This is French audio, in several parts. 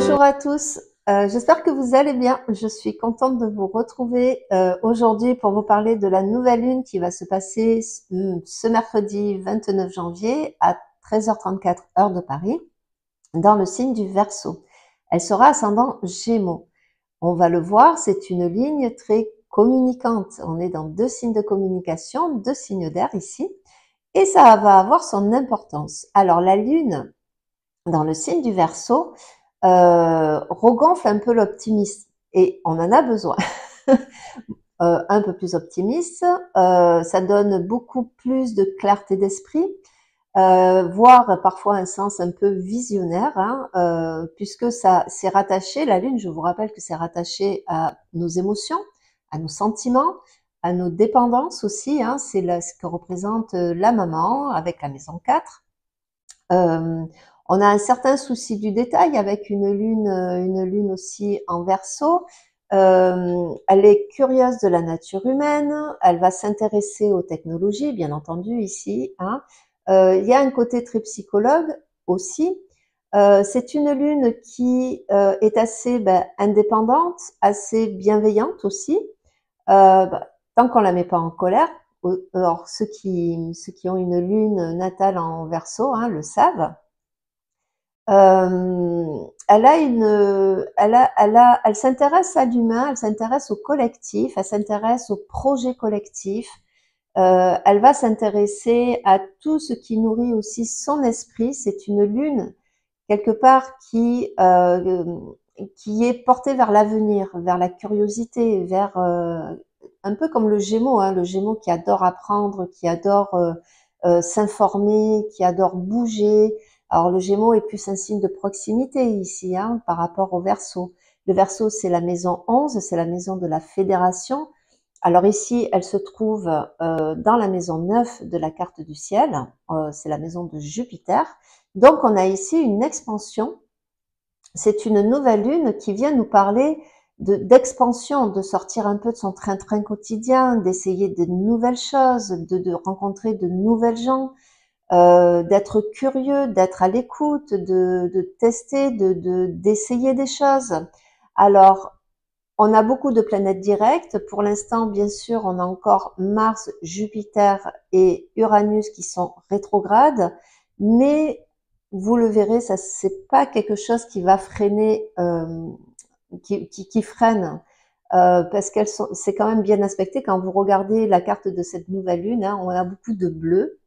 Bonjour à tous, j'espère que vous allez bien. Je suis contente de vous retrouver aujourd'hui pour vous parler de la nouvelle lune qui va se passer ce mercredi 29 janvier à 13h34 heure de Paris dans le signe du Verseau. Elle sera ascendant Gémeaux. On va le voir, c'est une ligne très communicante. On est dans deux signes de communication, deux signes d'air ici, et ça va avoir son importance. Alors la lune dans le signe du Verseau regonfle un peu l'optimisme et on en a besoin. Un peu plus optimiste, ça donne beaucoup plus de clarté d'esprit, voire parfois un sens un peu visionnaire, hein, puisque ça c'est rattaché, la lune, je vous rappelle que c'est rattaché à nos émotions, à nos sentiments, à nos dépendances aussi, hein, c'est ce que représente la maman avec la maison 4. On a un certain souci du détail avec une lune aussi en Verseau. Elle est curieuse de la nature humaine, elle va s'intéresser aux technologies, bien entendu ici, hein. Il y a un côté très psychologue aussi. C'est une lune qui est assez indépendante, assez bienveillante aussi, tant qu'on la met pas en colère. Alors ceux qui ont une lune natale en Verseau, hein, le savent. Elle s'intéresse à l'humain, elle s'intéresse au collectif, elle s'intéresse au projet collectif. Elle va s'intéresser à tout ce qui nourrit aussi son esprit. C'est une lune quelque part qui est portée vers l'avenir, vers la curiosité, vers un peu comme le Gémeaux, hein, le Gémeaux qui adore apprendre, qui adore s'informer, qui adore bouger. Alors le Gémeaux est plus un signe de proximité ici, hein, par rapport au Verseau. Le Verseau, c'est la maison 11, c'est la maison de la fédération. Alors ici, elle se trouve dans la maison 9 de la carte du ciel, c'est la maison de Jupiter. Donc on a ici une expansion, c'est une nouvelle lune qui vient nous parler d'expansion, de sortir un peu de son train-train quotidien, d'essayer de nouvelles choses, de rencontrer de nouvelles gens, d'être curieux, d'être à l'écoute, de tester, d'essayer des choses. Alors, on a beaucoup de planètes directes. Pour l'instant, bien sûr, on a encore Mars, Jupiter et Uranus qui sont rétrogrades, mais vous le verrez, ça c'est pas quelque chose qui va freiner, qui freine, parce c'est quand même bien aspecté. Quand vous regardez la carte de cette nouvelle lune, hein, on a beaucoup de bleu,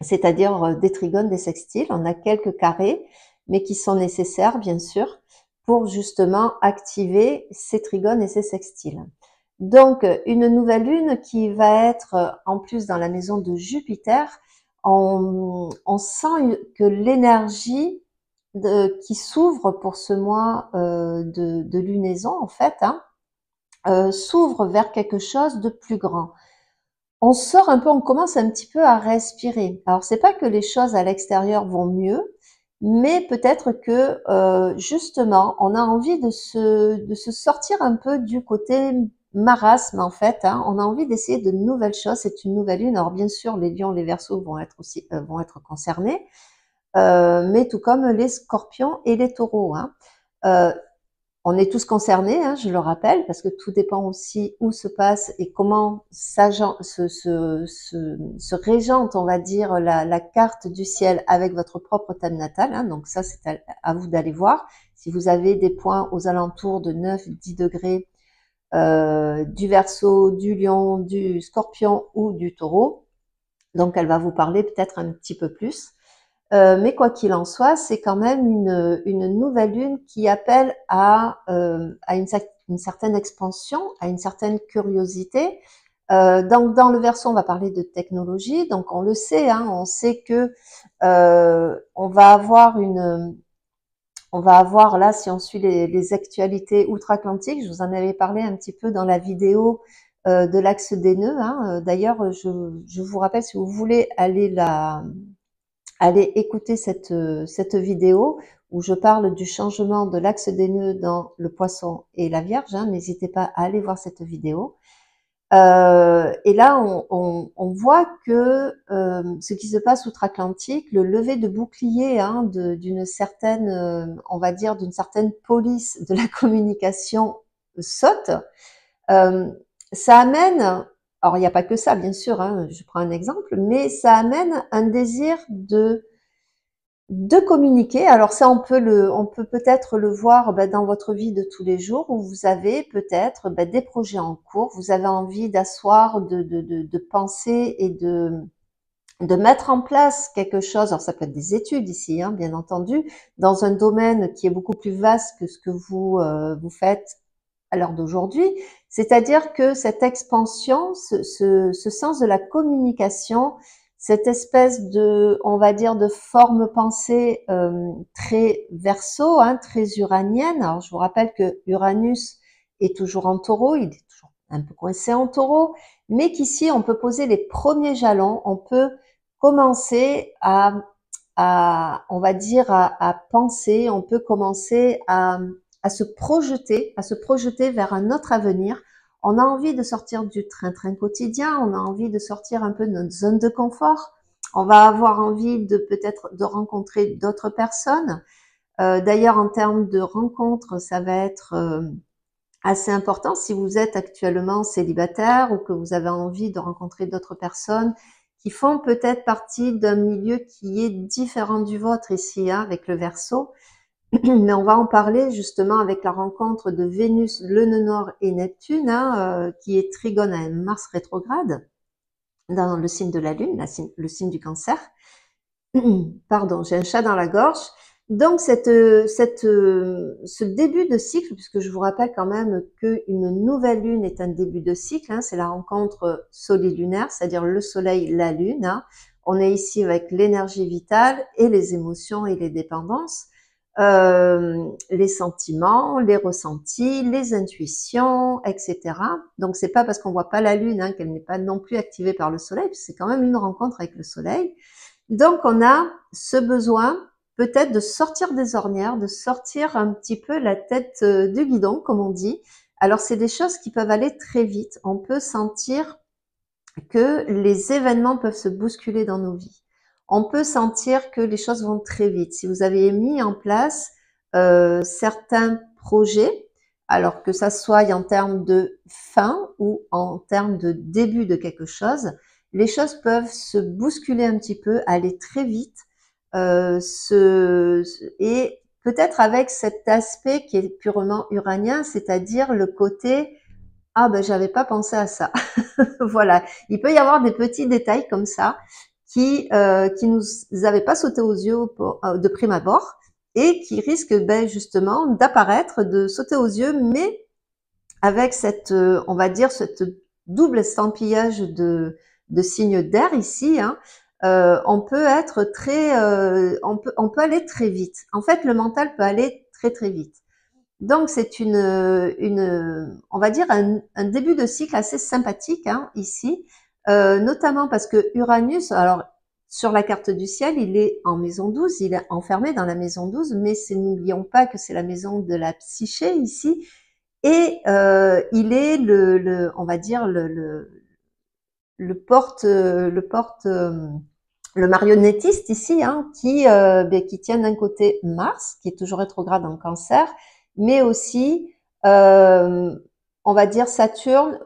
c'est-à-dire des trigones, des sextiles. On a quelques carrés, mais qui sont nécessaires, bien sûr, pour justement activer ces trigones et ces sextiles. Donc, une nouvelle lune qui va être en plus dans la maison de Jupiter, on sent que l'énergie qui s'ouvre pour ce mois de lunaison, en fait, hein, s'ouvre vers quelque chose de plus grand. On sort un peu, on commence un petit peu à respirer. Alors, c'est pas que les choses à l'extérieur vont mieux, mais peut-être que justement, on a envie de se sortir un peu du côté marasme en fait, hein. On a envie d'essayer de nouvelles choses. C'est une nouvelle lune. Alors bien sûr, les lions, les verseaux vont être aussi vont être concernés, mais tout comme les scorpions et les taureaux, hein. On est tous concernés, hein, je le rappelle, parce que tout dépend aussi où se passe et comment se régente, on va dire, la carte du ciel avec votre propre thème natal, hein. Donc ça, c'est à vous d'aller voir. Si vous avez des points aux alentours de 9-10 degrés du Verseau, du Lion, du Scorpion ou du Taureau, donc elle va vous parler peut-être un petit peu plus. Mais quoi qu'il en soit, c'est quand même une nouvelle lune qui appelle à une certaine expansion, à une certaine curiosité. Donc dans le Verseau, on va parler de technologie. Donc on le sait, hein, on sait que on va avoir là, si on suit les actualités outre-Atlantique, je vous en avais parlé un petit peu dans la vidéo de l'axe des nœuds, hein. D'ailleurs, je vous rappelle, si vous voulez allez écouter cette vidéo où je parle du changement de l'axe des nœuds dans le Poisson et la Vierge, hein, n'hésitez pas à aller voir cette vidéo. Et là, on voit que ce qui se passe outre-Atlantique, le lever de bouclier hein, d'une certaine, on va dire, d'une certaine police de la communication saute. Ça amène, alors il n'y a pas que ça, bien sûr, hein, je prends un exemple, mais ça amène un désir de communiquer. Alors ça, on peut peut-être le voir dans votre vie de tous les jours où vous avez peut-être des projets en cours, vous avez envie d'asseoir, de penser et de mettre en place quelque chose. Alors ça peut être des études ici, hein, bien entendu, dans un domaine qui est beaucoup plus vaste que ce que vous faites à l'heure d'aujourd'hui. C'est-à-dire que cette expansion, ce sens de la communication, cette espèce de, on va dire, de forme pensée très verso, hein, très uranienne. Alors je vous rappelle que Uranus est toujours en taureau, il est toujours un peu coincé en taureau, mais qu'ici on peut poser les premiers jalons, on peut commencer on va dire, à penser, on peut commencer à se projeter vers un autre avenir. On a envie de sortir du train-train quotidien, on a envie de sortir un peu de notre zone de confort. On va avoir envie de peut-être de rencontrer d'autres personnes. D'ailleurs, en termes de rencontres, ça va être assez important si vous êtes actuellement célibataire ou que vous avez envie de rencontrer d'autres personnes qui font peut-être partie d'un milieu qui est différent du vôtre ici, hein, avec le Verseau. Mais on va en parler justement avec la rencontre de Vénus, le nœud nord et Neptune, hein, qui est trigone à Mars rétrograde dans le signe de la Lune, le signe du Cancer. Pardon, j'ai un chat dans la gorge. Donc ce début de cycle, puisque je vous rappelle quand même qu'une nouvelle lune est un début de cycle, hein, c'est la rencontre solilunaire, c'est-à-dire le Soleil, la Lune. Hein. On est ici avec l'énergie vitale et les émotions et les dépendances. Les sentiments, les ressentis, les intuitions, etc. Donc c'est pas parce qu'on voit pas la lune hein, qu'elle n'est pas non plus activée par le soleil, parce que c'est quand même une rencontre avec le soleil. Donc on a ce besoin peut-être de sortir des ornières, de sortir un petit peu la tête du guidon, comme on dit. Alors c'est des choses qui peuvent aller très vite. On peut sentir que les événements peuvent se bousculer dans nos vies. On peut sentir que les choses vont très vite. Si vous avez mis en place certains projets, alors que ça soit en termes de fin ou en termes de début de quelque chose, les choses peuvent se bousculer un petit peu, aller très vite, et peut-être avec cet aspect qui est purement uranien, c'est-à-dire le côté ah ben j'avais pas pensé à ça. Voilà, il peut y avoir des petits détails comme ça qui nous avaient pas sauté aux yeux de prime abord et qui risquent justement d'apparaître, de sauter aux yeux, mais avec cette, on va dire, cette double estampillage de signes d'air ici. Hein, on peut être très, on peut aller très vite. En fait, le mental peut aller très très vite. Donc c'est on va dire un début de cycle assez sympathique hein, ici, notamment parce que Uranus, alors sur la carte du ciel, il est en maison 12, il est enfermé dans la maison 12, mais n'oublions pas que c'est la maison de la psyché ici, et il est on va dire le marionnettiste ici, hein, qui tient d'un côté Mars, qui est toujours rétrograde en Cancer, mais aussi, on va dire Saturne.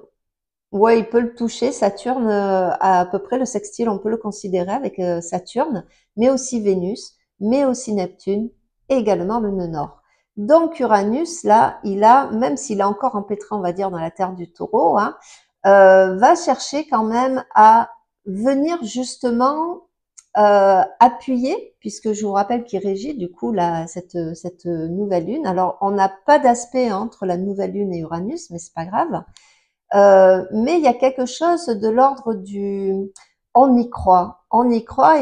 Ouais, il peut le toucher. Saturne, à peu près le sextile, on peut le considérer avec Saturne, mais aussi Vénus, mais aussi Neptune, et également le nœud nord. Donc Uranus, là, même s'il est encore empêtré, on va dire, dans la terre du Taureau, hein, va chercher quand même à venir justement appuyer, puisque je vous rappelle qu'il régit du coup cette nouvelle lune. Alors on n'a pas d'aspect entre la nouvelle lune et Uranus, mais c'est pas grave. Mais il y a quelque chose de l'ordre on y croit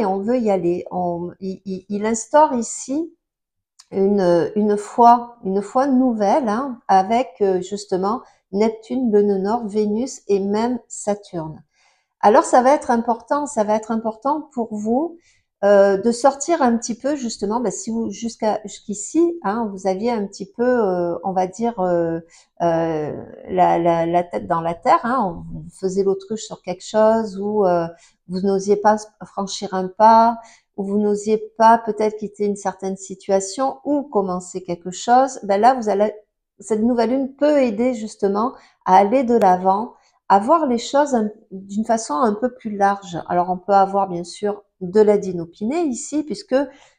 et on veut y aller. Il instaure ici une foi nouvelle hein, avec justement Neptune, le nœud nord, Vénus et même Saturne. Alors ça va être important pour vous de sortir un petit peu justement, si vous jusqu'ici, hein, vous aviez un petit peu, on va dire, la tête dans la terre, hein, vous faisiez l'autruche sur quelque chose, ou vous n'osiez pas franchir un pas, ou vous n'osiez pas peut-être quitter une certaine situation ou commencer quelque chose. Ben là, cette nouvelle lune peut aider justement à aller de l'avant, à voir les choses d'une façon un peu plus large. Alors on peut avoir bien sûr de l'aide inopinée ici, puisque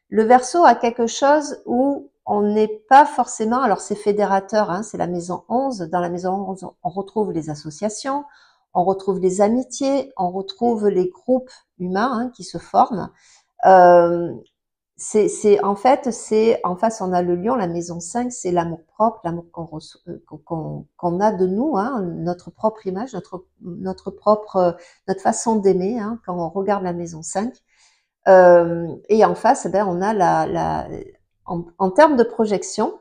le Verseau a quelque chose où on n'est pas forcément, alors c'est fédérateur, hein, c'est la maison 11, dans la maison 11 on retrouve les associations, on retrouve les amitiés, on retrouve les groupes humains, hein, qui se forment. Euh, en fait, c'est en face, on a le lion, la maison 5, c'est l'amour propre, l'amour qu'on a de nous, hein, notre propre image, notre façon d'aimer, hein, quand on regarde la maison 5. Et en face, on a en termes de projection,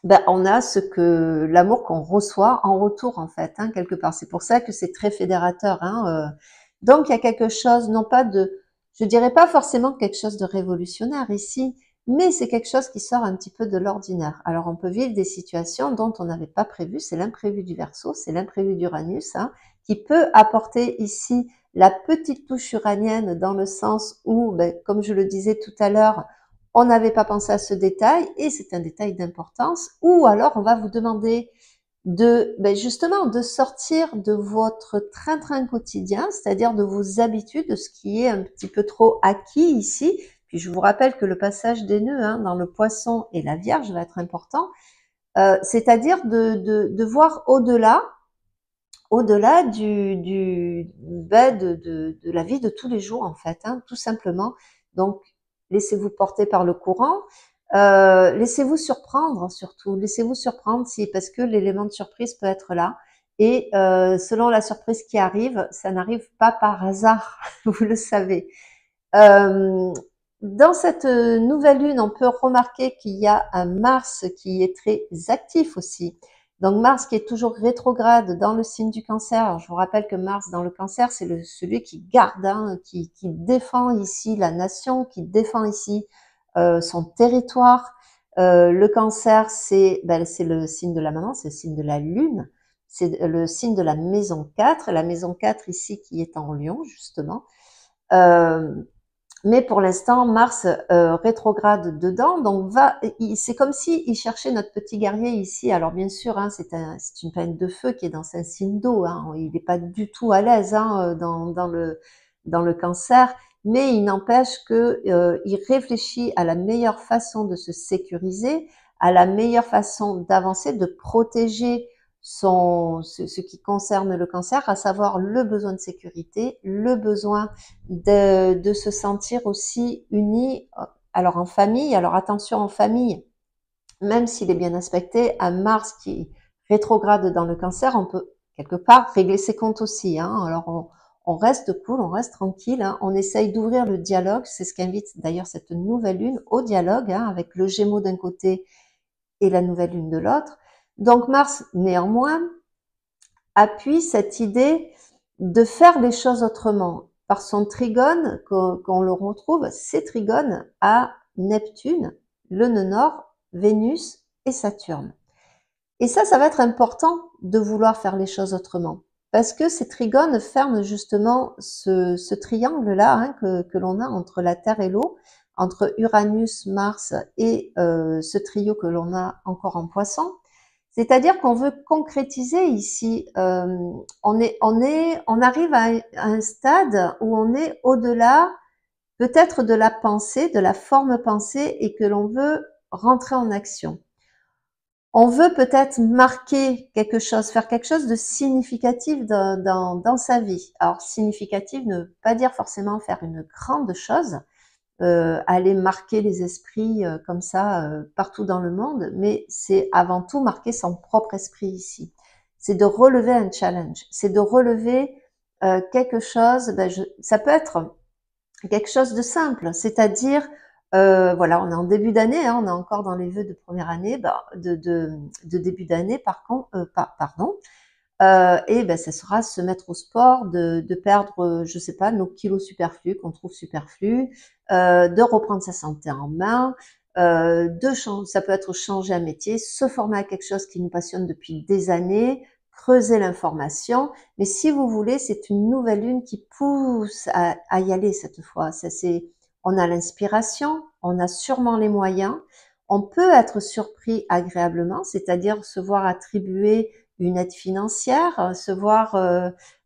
on a l'amour qu'on reçoit en retour, en fait, hein, quelque part. C'est pour ça que c'est très fédérateur, hein. Donc il y a quelque chose, non pas je dirais pas forcément quelque chose de révolutionnaire ici, mais c'est quelque chose qui sort un petit peu de l'ordinaire. Alors on peut vivre des situations dont on n'avait pas prévu, c'est l'imprévu du Verseau, c'est l'imprévu d'Uranus, hein, qui peut apporter ici la petite touche uranienne, dans le sens où, comme je le disais tout à l'heure, on n'avait pas pensé à ce détail et c'est un détail d'importance. Ou alors on va vous demander justement de sortir de votre train-train quotidien, c'est-à-dire de vos habitudes, de ce qui est un petit peu trop acquis ici. Puis je vous rappelle que le passage des nœuds, hein, dans le Poisson et la Vierge va être important, c'est-à-dire de voir au-delà de la vie de tous les jours, en fait, hein, tout simplement. Donc laissez-vous porter par le courant. Laissez-vous surprendre, surtout. Laissez-vous surprendre, parce que l'élément de surprise peut être là. Et selon la surprise qui arrive, ça n'arrive pas par hasard, vous le savez. Dans cette nouvelle lune, on peut remarquer qu'il y a un Mars qui est très actif aussi. Donc Mars qui est toujours rétrograde dans le signe du Cancer. Alors, je vous rappelle que Mars dans le Cancer, c'est celui qui garde, hein, qui défend ici la nation, qui défend ici son territoire. Le Cancer, c'est le signe de la maman, c'est le signe de la lune, c'est le signe de la maison 4, la maison 4 ici qui est en Lion justement. Mais pour l'instant, Mars rétrograde dedans, donc c'est comme si il cherchait notre petit guerrier ici. Alors bien sûr, hein, c'est une planète de feu qui est dans un signe d'eau, hein, il n'est pas du tout à l'aise, hein, dans le Cancer, mais il n'empêche que il réfléchit à la meilleure façon de se sécuriser, à la meilleure façon d'avancer, de protéger ce qui concerne le Cancer, à savoir le besoin de sécurité, le besoin de se sentir aussi unis, alors en famille. Alors attention, en famille, même s'il est bien aspecté, un Mars qui rétrograde dans le Cancer, on peut quelque part régler ses comptes aussi, hein. Alors on reste cool, on reste tranquille, hein. On essaye d'ouvrir le dialogue, c'est ce qu'invite d'ailleurs cette nouvelle lune, au dialogue, hein, avec le Gémeaux d'un côté et la nouvelle lune de l'autre. Donc Mars, néanmoins, appuie cette idée de faire les choses autrement. Par son trigone, qu'on le retrouve, ces trigones à Neptune, le nœud nord, Vénus et Saturne. Et ça va être important de vouloir faire les choses autrement. Parce que ces trigones ferment justement ce triangle-là, hein, que l'on a entre la Terre et l'eau, entre Uranus, Mars et ce trio que l'on a encore en Poisson. C'est-à-dire qu'on veut concrétiser ici. On arrive à un stade où on est au-delà, peut-être de la pensée, de la forme pensée, et que l'on veut rentrer en action. On veut peut-être marquer quelque chose, faire quelque chose de significatif dans sa vie. Alors, significatif ne veut pas dire forcément faire une grande chose, aller marquer les esprits comme ça partout dans le monde, mais c'est avant tout marquer son propre esprit ici. C'est de relever un challenge, c'est de relever quelque chose, ça peut être quelque chose de simple, c'est-à-dire, voilà, on est en début d'année, hein, on est encore dans les vœux de première année, de début d'année, pardon. et ben, ça sera se mettre au sport, de perdre, je sais pas, nos kilos superflus qu'on trouve superflus, de reprendre sa santé en main, ça peut être changer un métier, se former à quelque chose qui nous passionne depuis des années, creuser l'information. Mais si vous voulez, c'est une nouvelle lune qui pousse à y aller cette fois. On a l'inspiration, on a sûrement les moyens. On peut être surpris agréablement, c'est-à-dire se voir attribuer une aide financière, se voir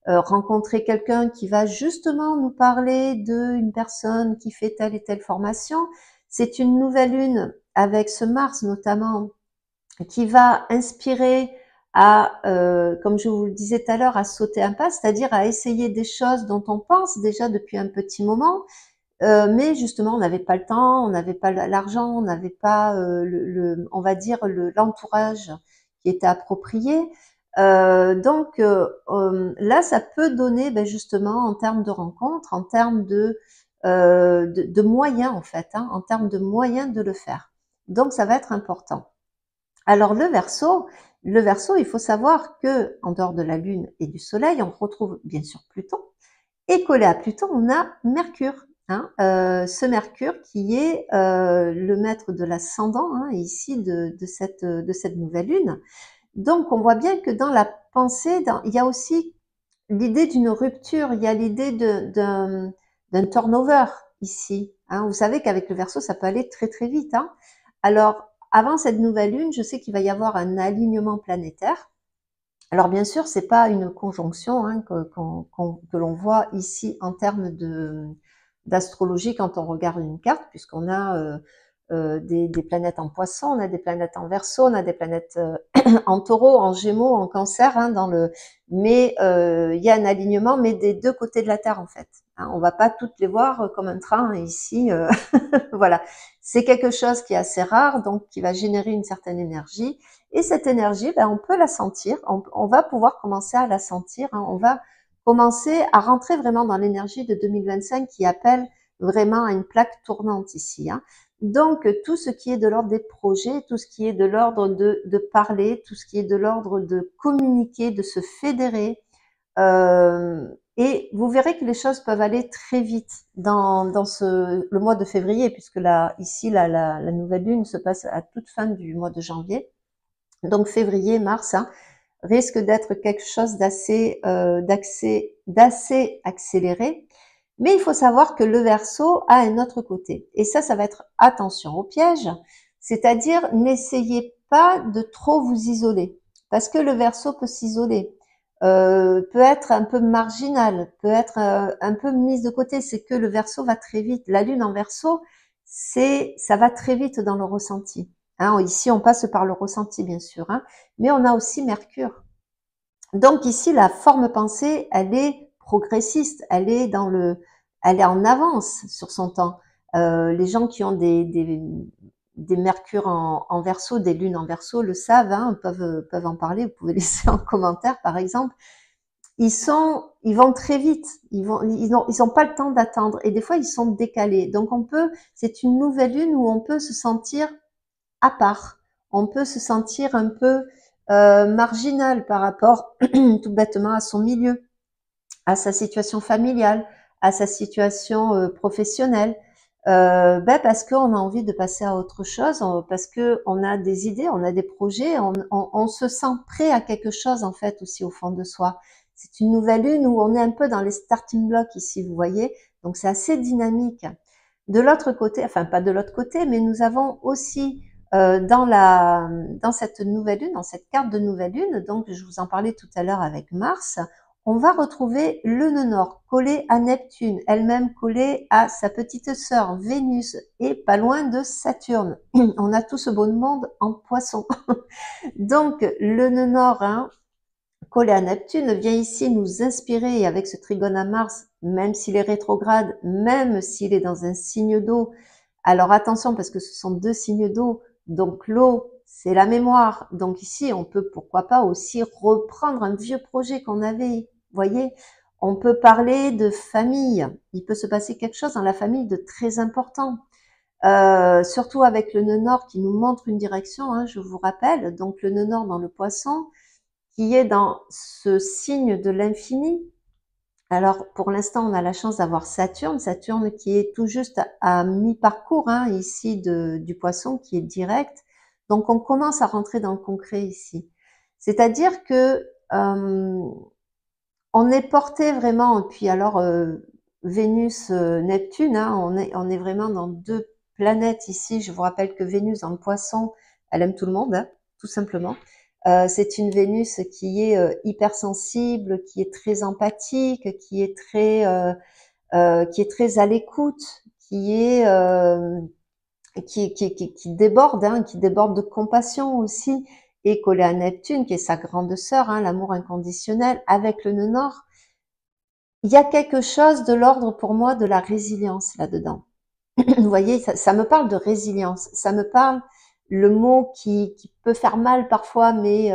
rencontrer quelqu'un qui va justement nous parler d'une personne qui fait telle et telle formation. C'est une nouvelle lune avec ce Mars notamment qui va inspirer comme je vous le disais tout à l'heure, à sauter un pas, c'est-à-dire à essayer des choses dont on pense déjà depuis un petit moment, mais justement on n'avait pas le temps, on n'avait pas l'argent, on n'avait pas on va dire l'entourage qui était approprié. Donc là, ça peut donner justement en termes de rencontres, en termes de moyens en fait, en termes de moyens de le faire. Donc ça va être important. Alors le Verseau, il faut savoir que en dehors de la Lune et du Soleil, on retrouve bien sûr Pluton. Et collé à Pluton, on a Mercure. Ce Mercure qui est le maître de l'ascendant ici de cette nouvelle lune. Donc on voit bien que dans la pensée, il y a aussi l'idée d'une rupture, il y a l'idée d'un turnover ici. Vous savez qu'avec le Verseau, ça peut aller très très vite. Alors avant cette nouvelle lune, je sais qu'il va y avoir un alignement planétaire. Alors bien sûr, c'est pas une conjonction que l'on voit ici en termes d'astrologie quand on regarde une carte, puisqu'on a des planètes en Poisson, on a des planètes en Verseau, on a des planètes en Taureau, en Gémeaux, en Cancer, mais il y a un alignement, mais des deux côtés de la Terre en fait. On va pas toutes les voir comme un train ici, voilà. C'est quelque chose qui est assez rare, donc qui va générer une certaine énergie. Et cette énergie, on peut la sentir, on va pouvoir commencer à la sentir, on va commencer à rentrer vraiment dans l'énergie de 2025 qui appelle vraiment à une plaque tournante ici. Donc, tout ce qui est de l'ordre des projets, tout ce qui est de l'ordre de parler, tout ce qui est de l'ordre de communiquer, de se fédérer, et vous verrez que les choses peuvent aller très vite dans le mois de février, puisque là, ici, la nouvelle lune se passe à toute fin du mois de janvier. Donc, février, mars, risque d'être quelque chose d'assez accéléré. Mais il faut savoir que le Verseau a un autre côté. Et ça va être attention au piège. C'est-à-dire, n'essayez pas de trop vous isoler. Parce que le Verseau peut s'isoler. Peut être un peu marginal, peut être un peu mise de côté. C'est que le Verseau va très vite. La Lune en Verseau, ça va très vite dans le ressenti. Ici, on passe par le ressenti, bien sûr. Mais on a aussi Mercure. Donc ici, la forme pensée, elle est progressiste, elle est en avance sur son temps. Les gens qui ont des mercures en Verseau, des lunes en Verseau le savent, peuvent en parler. Vous pouvez laisser en commentaire, par exemple. Ils vont très vite. Ils ont pas le temps d'attendre. Et des fois, ils sont décalés. Donc c'est une nouvelle lune où on peut se sentir à part. On peut se sentir un peu marginal par rapport tout bêtement à son milieu, à sa situation familiale, à sa situation professionnelle, parce qu'on a envie de passer à autre chose, parce que on a des idées, on a des projets, on se sent prêt à quelque chose en fait aussi au fond de soi. C'est une nouvelle lune où on est un peu dans les starting blocks ici, vous voyez, donc c'est assez dynamique. De l'autre côté, enfin pas de l'autre côté, mais nous avons aussi dans cette nouvelle lune, dans cette carte de nouvelle lune, donc je vous en parlais tout à l'heure avec Mars, on va retrouver le nœud nord collé à Neptune, elle-même collée à sa petite sœur Vénus et pas loin de Saturne. On a tout ce beau monde en Poisson. Donc le nœud nord collé à Neptune vient ici nous inspirer avec ce trigone à Mars, même s'il est rétrograde, même s'il est dans un signe d'eau. Alors attention parce que ce sont deux signes d'eau. Donc l'eau, c'est la mémoire. Donc ici, on peut pourquoi pas aussi reprendre un vieux projet qu'on avait. Vous voyez, on peut parler de famille. Il peut se passer quelque chose dans la famille de très important. Surtout avec le nœud nord qui nous montre une direction, je vous rappelle. Donc le nœud nord dans le Poisson, qui est dans ce signe de l'infini. Alors, pour l'instant, on a la chance d'avoir Saturne, Saturne qui est tout juste à mi-parcours, hein, ici, du Poisson, qui est direct. Donc, on commence à rentrer dans le concret ici. C'est-à-dire que on est porté vraiment, et puis alors, Vénus, Neptune, hein, on est vraiment dans deux planètes ici. Je vous rappelle que Vénus, dans le Poisson, elle aime tout le monde, hein, tout simplement. C'est une Vénus qui est hypersensible, qui est très empathique, qui est très à l'écoute, qui déborde, hein, qui déborde de compassion aussi, et collée à Neptune, qui est sa grande sœur, hein, l'amour inconditionnel, avec le nœud nord. Il y a quelque chose de l'ordre pour moi de la résilience là-dedans. Vous voyez, ça me parle de résilience, ça me parle le mot qui peut faire mal parfois, mais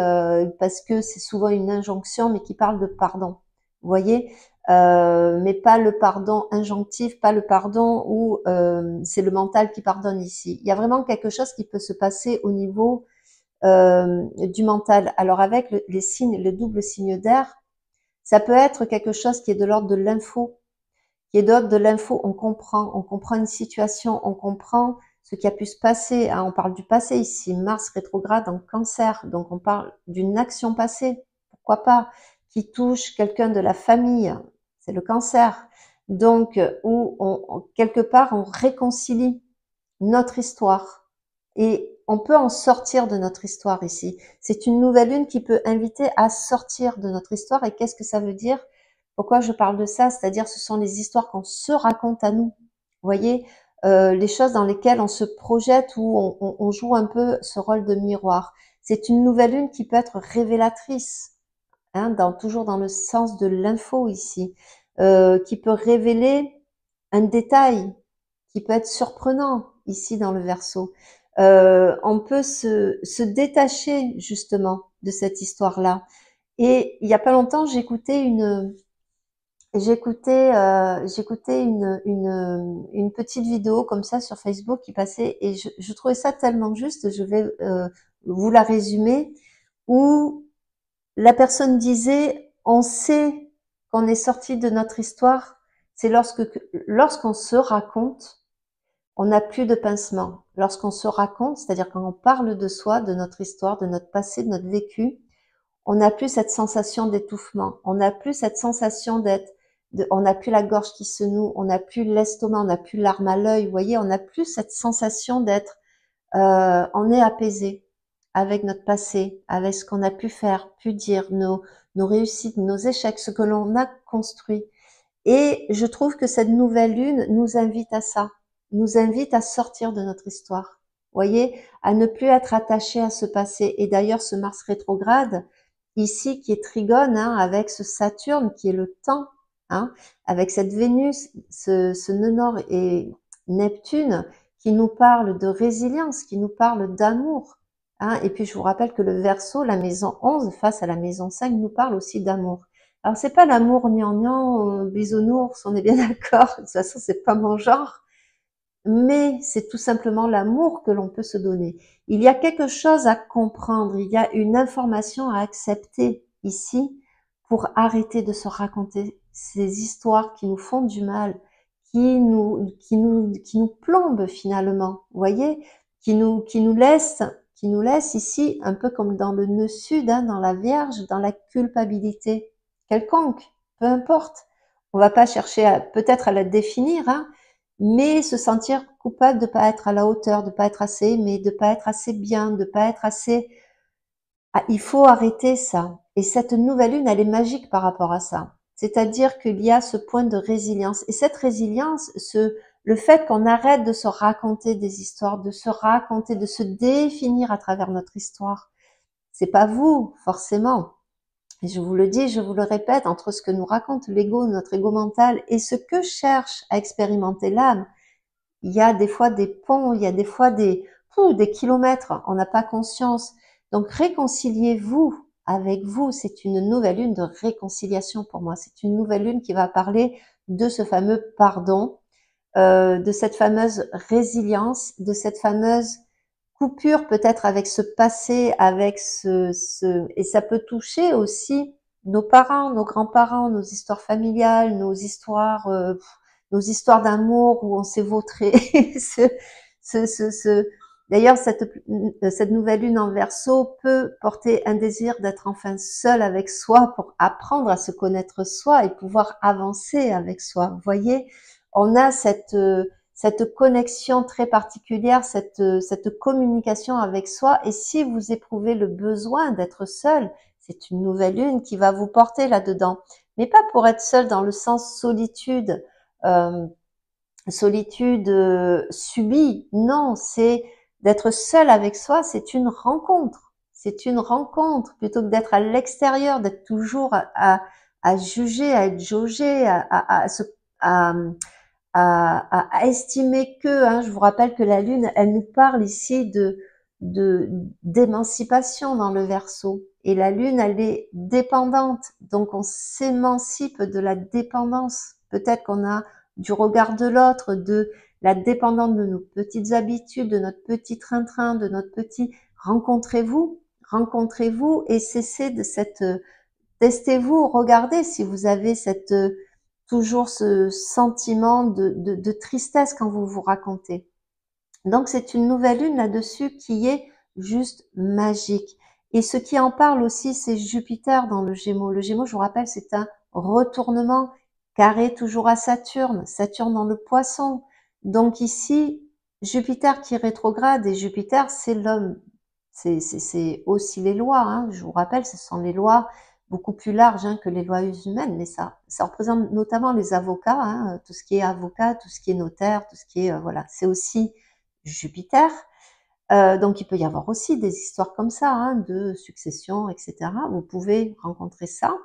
parce que c'est souvent une injonction, mais qui parle de pardon. Vous voyez, mais pas le pardon injonctif, pas le pardon où c'est le mental qui pardonne ici. Il y a vraiment quelque chose qui peut se passer au niveau du mental. Alors avec les signes, le double signe d'air, ça peut être quelque chose qui est de l'ordre de l'info, qui est d'ordre de l'info, on comprend une situation, on comprend ce qui a pu se passer. Hein, on parle du passé ici, Mars rétrograde en Cancer, donc on parle d'une action passée, pourquoi pas, qui touche quelqu'un de la famille, c'est le Cancer. Donc, où quelque part, on réconcilie notre histoire. Et on peut en sortir de notre histoire ici. C'est une nouvelle lune qui peut inviter à sortir de notre histoire. Et qu'est-ce que ça veut dire? Pourquoi je parle de ça? C'est-à-dire, ce sont les histoires qu'on se raconte à nous. Vous voyez, les choses dans lesquelles on se projette ou on joue un peu ce rôle de miroir. C'est une nouvelle lune qui peut être révélatrice, hein, toujours dans le sens de l'info ici, qui peut révéler un détail, qui peut être surprenant ici dans le Verseau. On peut se détacher justement de cette histoire-là. Et il y a pas longtemps, j'écoutais une petite vidéo comme ça sur Facebook qui passait et je trouvais ça tellement juste. Je vais vous la résumer, où la personne disait: on sait qu'on est sorti de notre histoire, c'est lorsqu'on se raconte, on n'a plus de pincement. Lorsqu'on se raconte, c'est-à-dire quand on parle de soi, de notre histoire, de notre passé, de notre vécu, on n'a plus cette sensation d'étouffement. On n'a plus cette sensation on n'a plus la gorge qui se noue, on n'a plus l'estomac, on n'a plus l'arme à l'œil. Vous voyez, on n'a plus cette sensation on est apaisé avec notre passé, avec ce qu'on a pu faire, pu dire, nos réussites, nos échecs, ce que l'on a construit. Et je trouve que cette nouvelle lune nous invite à ça, nous invite à sortir de notre histoire. Vous voyez, à ne plus être attaché à ce passé. Et d'ailleurs, ce Mars rétrograde, ici, qui est trigone, hein, avec ce Saturne, qui est le temps, hein, avec cette Vénus, ce nœud nord et Neptune, qui nous parle de résilience, qui nous parle d'amour. Hein. Et puis, je vous rappelle que le Verseau, la maison 11, face à la maison 5, nous parle aussi d'amour. Alors, c'est pas l'amour gnangnan, bisounours, on est bien d'accord. De toute façon, c'est pas mon genre. Mais c'est tout simplement l'amour que l'on peut se donner. Il y a quelque chose à comprendre. Il y a une information à accepter ici pour arrêter de se raconter ces histoires qui nous font du mal, qui nous plombent finalement. Vous voyez, qui nous laissent ici un peu comme dans le nœud sud, hein, dans la Vierge, dans la culpabilité quelconque, peu importe. On va pas chercher peut-être à la définir, hein, mais se sentir coupable de pas être à la hauteur, de pas être assez aimé, de pas être assez bien, de pas être assez. Ah, il faut arrêter ça. Et cette nouvelle lune, elle est magique par rapport à ça. C'est-à-dire qu'il y a ce point de résilience. Et cette résilience, le fait qu'on arrête de se raconter des histoires, de se raconter, de se définir à travers notre histoire. C'est pas vous, forcément. Et je vous le dis, je vous le répète, entre ce que nous raconte l'ego, notre ego mental, et ce que cherche à expérimenter l'âme, il y a des fois des ponts, il y a des fois des kilomètres, on n'a pas conscience. Donc réconciliez-vous avec vous, c'est une nouvelle lune de réconciliation pour moi. C'est une nouvelle lune qui va parler de ce fameux pardon, de cette fameuse résilience, de cette fameuse coupure peut-être avec ce passé, avec et ça peut toucher aussi nos parents, nos grands-parents, nos histoires familiales, nos histoires d'amour où on s'est vautré. ce, ce. D'ailleurs, cette nouvelle lune en Verseau peut porter un désir d'être enfin seul avec soi pour apprendre à se connaître soi et pouvoir avancer avec soi. Vous voyez, on a cette connexion très particulière, cette communication avec soi. Et si vous éprouvez le besoin d'être seul, c'est une nouvelle lune qui va vous porter là-dedans. Mais pas pour être seul dans le sens solitude, euh, subie. Non, c'est d'être seul avec soi, c'est une rencontre. C'est une rencontre plutôt que d'être à l'extérieur, d'être toujours à juger, à être jaugé, à, à estimer que, hein, je vous rappelle que la Lune, elle nous parle ici d'émancipation dans le Verseau. Et la Lune, elle est dépendante, donc on s'émancipe de la dépendance. Peut-être qu'on a du regard de l'autre, de la dépendance de nos petites habitudes, de notre petit train-train, de notre petit rencontrez-vous et cessez de testez-vous, regardez si vous avez toujours ce sentiment de tristesse quand vous vous racontez. Donc c'est une nouvelle lune là-dessus qui est juste magique. Et ce qui en parle aussi, c'est Jupiter dans le Gémeaux. Le Gémeaux, je vous rappelle, c'est un retournement carré toujours à Saturne, Saturne dans le Poisson. Donc ici, Jupiter qui rétrograde, et Jupiter, c'est l'homme. C'est aussi les lois, hein. Je vous rappelle, ce sont les lois beaucoup plus larges, hein, que les lois humaines, mais ça représente notamment les avocats, hein, tout ce qui est avocat, tout ce qui est notaire, tout ce qui est, voilà, c'est aussi Jupiter. Donc il peut y avoir aussi des histoires comme ça, hein, de succession, etc. Vous pouvez rencontrer ça.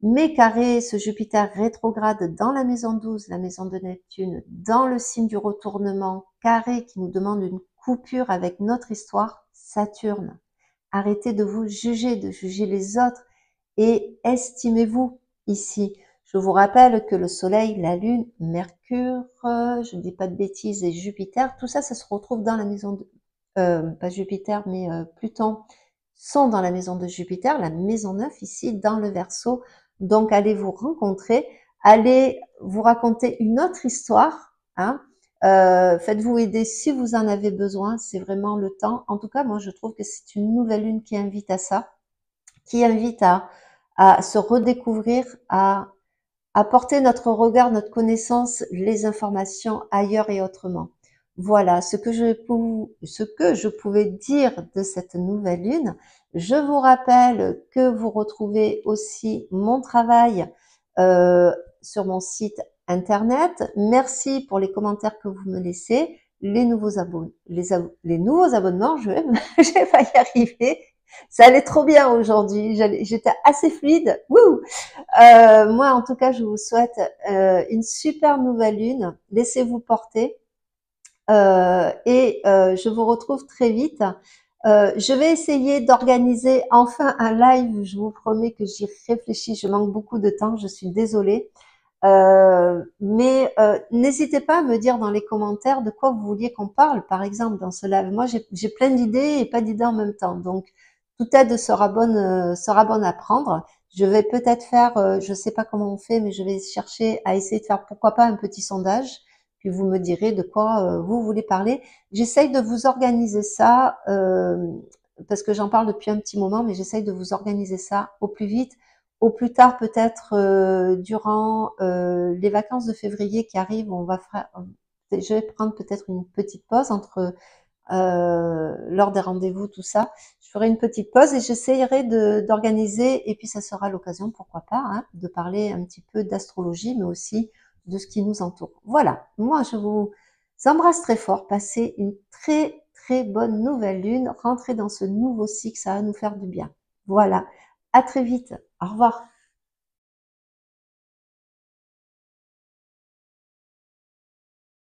Mais carré, ce Jupiter rétrograde dans la maison 12, la maison de Neptune, dans le signe du retournement, carré qui nous demande une coupure avec notre histoire, Saturne. Arrêtez de vous juger, de juger les autres et estimez-vous ici. Je vous rappelle que le Soleil, la Lune, Mercure, je ne dis pas de bêtises, et Jupiter, tout ça, ça se retrouve dans la maison de... pas Jupiter, mais Pluton, sont dans la maison de Jupiter, la maison 9 ici, dans le Verseau. Donc, allez vous rencontrer, allez vous raconter une autre histoire, hein. Faites-vous aider si vous en avez besoin, c'est vraiment le temps. En tout cas, moi, je trouve que c'est une nouvelle lune qui invite à ça, qui invite à se redécouvrir, à porter notre regard, notre connaissance, les informations ailleurs et autrement. Voilà ce que je pouvais dire de cette nouvelle lune. Je vous rappelle que vous retrouvez aussi mon travail sur mon site internet. Merci pour les commentaires que vous me laissez, les nouveaux abonnements, je vais pas y arriver. Ça allait trop bien aujourd'hui, j'étais assez fluide. Wouh. Moi, en tout cas, je vous souhaite une super nouvelle lune. Laissez-vous porter et je vous retrouve très vite. Je vais essayer d'organiser enfin un live. Je vous promets que j'y réfléchis. Je manque beaucoup de temps. Je suis désolée. Mais n'hésitez pas à me dire dans les commentaires de quoi vous vouliez qu'on parle, par exemple, dans ce live. Moi, j'ai plein d'idées et pas d'idées en même temps. Donc, toute aide sera bonne à prendre. Je vais peut-être faire, je sais pas comment on fait, mais je vais chercher à essayer de faire, pourquoi pas, un petit sondage. Puis vous me direz de quoi vous voulez parler. J'essaye de vous organiser ça, parce que j'en parle depuis un petit moment, mais j'essaye de vous organiser ça au plus vite. Au plus tard, peut-être durant les vacances de février qui arrivent, je vais prendre peut-être une petite pause entre lors des rendez-vous, tout ça. Je ferai une petite pause et j'essayerai d'organiser, et puis ça sera l'occasion, pourquoi pas, hein, de parler un petit peu d'astrologie, mais aussi de ce qui nous entoure. Voilà, moi je vous embrasse très fort, passez une très très bonne nouvelle lune, rentrez dans ce nouveau cycle, ça va nous faire du bien. Voilà, à très vite, au revoir.